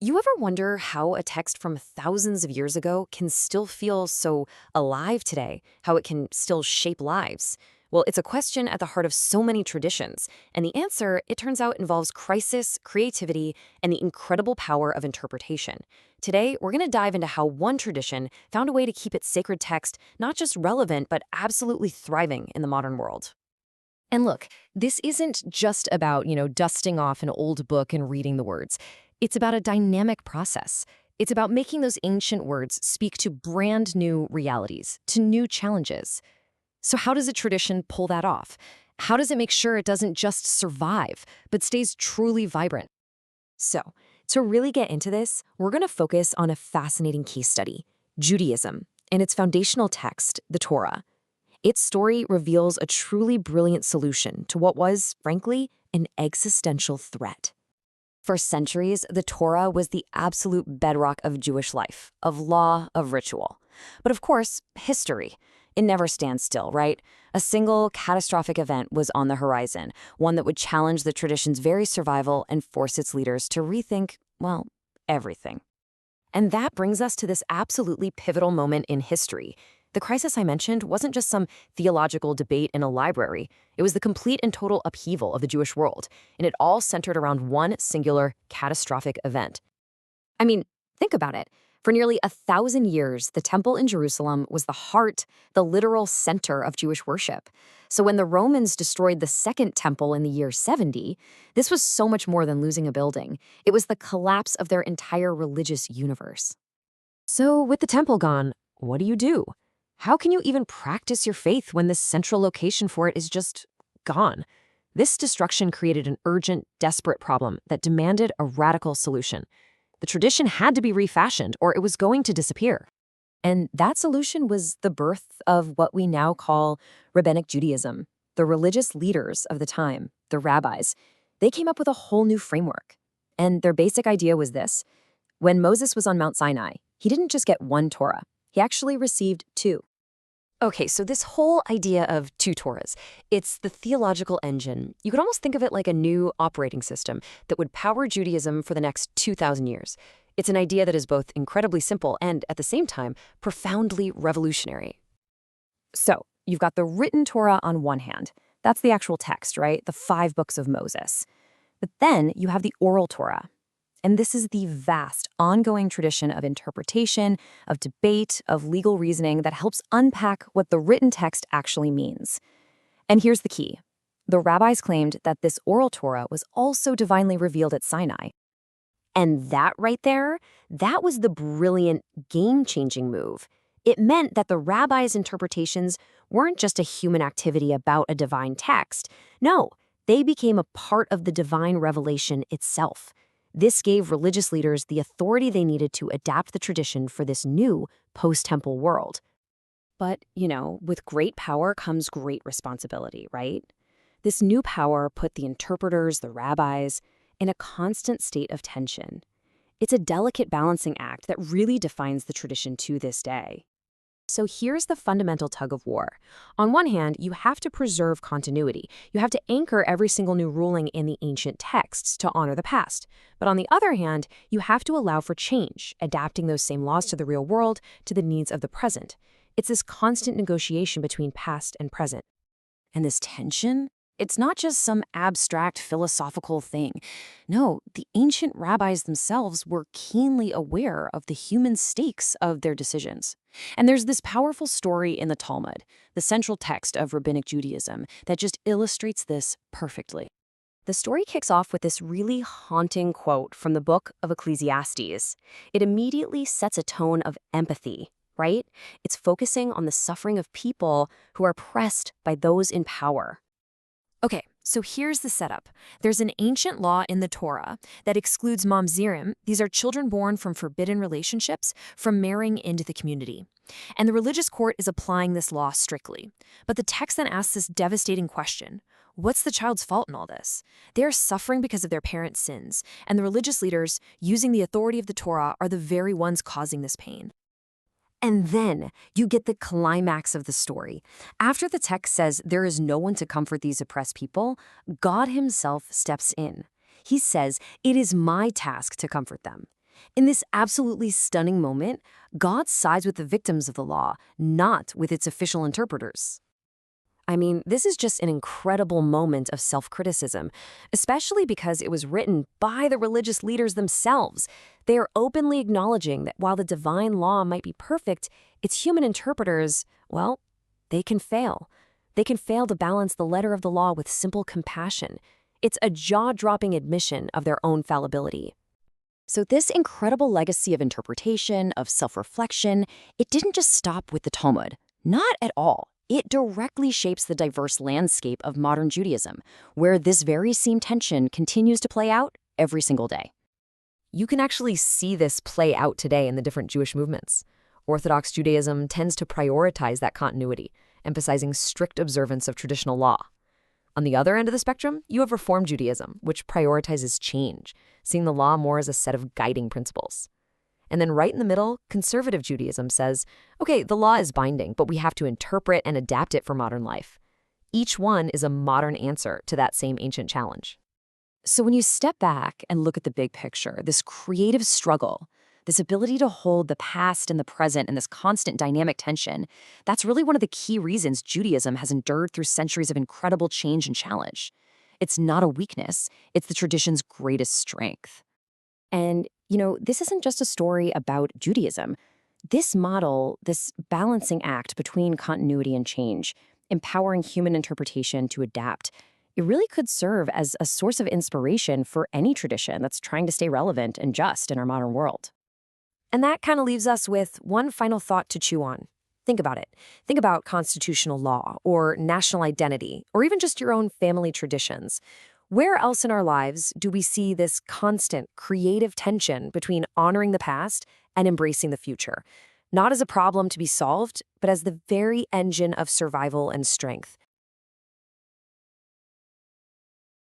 You ever wonder how a text from thousands of years ago can still feel so alive today, how it can still shape lives? Well, it's a question at the heart of so many traditions, and the answer, it turns out, involves crisis, creativity, and the incredible power of interpretation. Today, we're going to dive into how one tradition found a way to keep its sacred text not just relevant, but absolutely thriving in the modern world. And look, this isn't just about, dusting off an old book and reading the words. It's about a dynamic process. It's about making those ancient words speak to brand new realities, to new challenges. So how does a tradition pull that off? How does it make sure it doesn't just survive, but stays truly vibrant? So, to really get into this, we're going to focus on a fascinating case study, Judaism, and its foundational text, the Torah. Its story reveals a truly brilliant solution to what was, frankly, an existential threat. For centuries, the Torah was the absolute bedrock of Jewish life, of law, of ritual. But of course, history. It never stands still, right? A single catastrophic event was on the horizon, one that would challenge the tradition's very survival and force its leaders to rethink, well, everything. And that brings us to this absolutely pivotal moment in history. The crisis I mentioned wasn't just some theological debate in a library. It was the complete and total upheaval of the Jewish world, and it all centered around one singular, catastrophic event. I mean, think about it. For nearly 1,000 years, the temple in Jerusalem was the heart, the literal center of Jewish worship. So when the Romans destroyed the second temple in the year 70, this was so much more than losing a building. It was the collapse of their entire religious universe. So with the temple gone, what do? How can you even practice your faith when this central location for it is just gone? This destruction created an urgent, desperate problem that demanded a radical solution. The tradition had to be refashioned or it was going to disappear. And that solution was the birth of what we now call Rabbinic Judaism. The religious leaders of the time, the rabbis, they came up with a whole new framework. And their basic idea was this. When Moses was on Mount Sinai, he didn't just get one Torah. He actually received two. Okay, so this whole idea of two Torahs, it's the theological engine. You could almost think of it like a new operating system that would power Judaism for the next 2,000 years. It's an idea that is both incredibly simple and, at the same time, profoundly revolutionary. So, you've got the written Torah on one hand. That's the actual text, right? The 5 books of Moses. But then you have the oral Torah. And this is the vast, ongoing tradition of interpretation, of debate, of legal reasoning that helps unpack what the written text actually means. And here's the key. The rabbis claimed that this oral Torah was also divinely revealed at Sinai. And that right there, that was the brilliant, game-changing move. It meant that the rabbis' interpretations weren't just a human activity about a divine text. No, they became a part of the divine revelation itself. This gave religious leaders the authority they needed to adapt the tradition for this new post-temple world. But, with great power comes great responsibility, right? This new power put the interpreters, the rabbis, in a constant state of tension. It's a delicate balancing act that really defines the tradition to this day. So here's the fundamental tug of war. On one hand, you have to preserve continuity. You have to anchor every single new ruling in the ancient texts to honor the past. But on the other hand, you have to allow for change, adapting those same laws to the real world, to the needs of the present. It's this constant negotiation between past and present. And this tension, it's not just some abstract philosophical thing. No, the ancient rabbis themselves were keenly aware of the human stakes of their decisions. And there's this powerful story in the Talmud, the central text of Rabbinic Judaism, that just illustrates this perfectly. The story kicks off with this really haunting quote from the book of Ecclesiastes. It immediately sets a tone of empathy, right? It's focusing on the suffering of people who are oppressed by those in power. Okay, so here's the setup. There's an ancient law in the Torah that excludes mamzerim, these are children born from forbidden relationships, from marrying into the community. And the religious court is applying this law strictly. But the text then asks this devastating question. What's the child's fault in all this? They're suffering because of their parents' sins, and the religious leaders, using the authority of the Torah, are the very ones causing this pain. And then you get the climax of the story. After the text says there is no one to comfort these oppressed people, God himself steps in. He says, "It is my task to comfort them." In this absolutely stunning moment, God sides with the victims of the law, not with its official interpreters. I mean, this is just an incredible moment of self-criticism, especially because it was written by the religious leaders themselves. They are openly acknowledging that while the divine law might be perfect, its human interpreters, well, they can fail. They can fail to balance the letter of the law with simple compassion. It's a jaw-dropping admission of their own fallibility. So this incredible legacy of interpretation, of self-reflection, it didn't just stop with the Talmud. Not at all. It directly shapes the diverse landscape of modern Judaism, where this very same tension continues to play out every single day. You can actually see this play out today in the different Jewish movements. Orthodox Judaism tends to prioritize that continuity, emphasizing strict observance of traditional law. On the other end of the spectrum, you have Reform Judaism, which prioritizes change, seeing the law more as a set of guiding principles. And then right in the middle, Conservative Judaism says, okay, the law is binding, but we have to interpret and adapt it for modern life. Each one is a modern answer to that same ancient challenge. So when you step back and look at the big picture, this creative struggle, this ability to hold the past and the present in this constant dynamic tension, that's really one of the key reasons Judaism has endured through centuries of incredible change and challenge. It's not a weakness, it's the tradition's greatest strength. And, this isn't just a story about Judaism. This model, this balancing act between continuity and change, empowering human interpretation to adapt, it really could serve as a source of inspiration for any tradition that's trying to stay relevant and just in our modern world. And that kind of leaves us with one final thought to chew on. Think about it. Think about constitutional law or national identity, or even just your own family traditions. Where else in our lives do we see this constant creative tension between honoring the past and embracing the future? Not as a problem to be solved, but as the very engine of survival and strength.